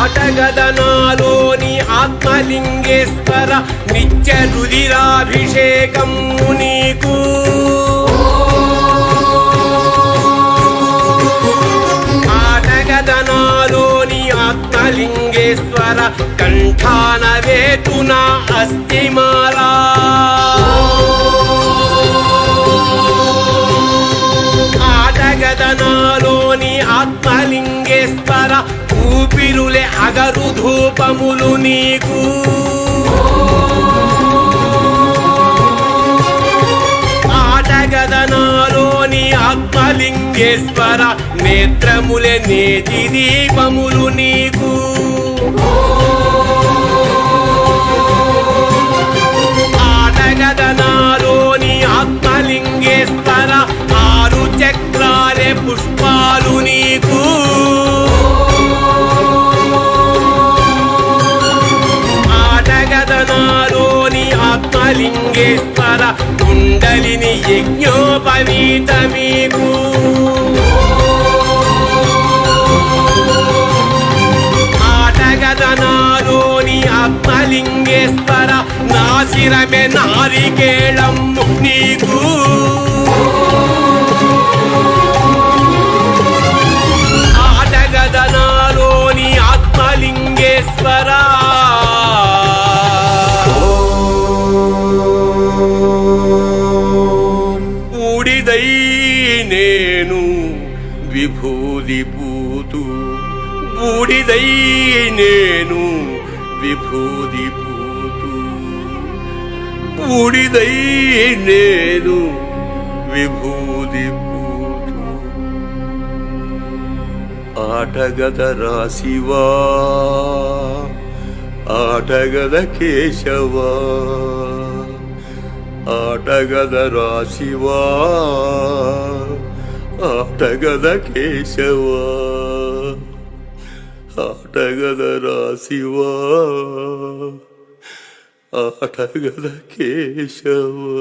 ఆటగదనాలోని ఆత్మలింగేశ్వర నిత్య రుధిరాభిషేకం నీకు ఆటగదనాలోని ఆత్మలింగేశ్వర కంఠాన వేతున అస్థిమాలా ఆటగదనాలోని ఆత్మలింగేశ్వర ఊపిరులే అగరు ధూపములు నీకు ఆటగదనాలోని ఆత్మలింగేశ్వర నేత్రములే నేతి దీపములు నీకు ఆటగదనాలోని ఆత్మలింగేశ్వర ఆరు చక్రాలే పుష్పాలు నీకు ఆటగదనాలోని ఆత్మలింగేశ్వర కుండలిని యజ్ఞోపవీత మీకు ఆటగదనాలోని ఆత్మలింగేశ్వర నాసిరమే నారికేళం నీకు ఆటగదనాలోని ఆత్మలింగేశ్వర బూడిదై నేను విభూది పూతు బూడిదై నేను విభూది పూతు బూడిదై నేను విభూది పూతు ఆటగద రాశివా ఆటగద కేశవా ఆటగద రాశివా ఆటగద కేశవా ఆటగద రాశివా ఆటగద కేశవా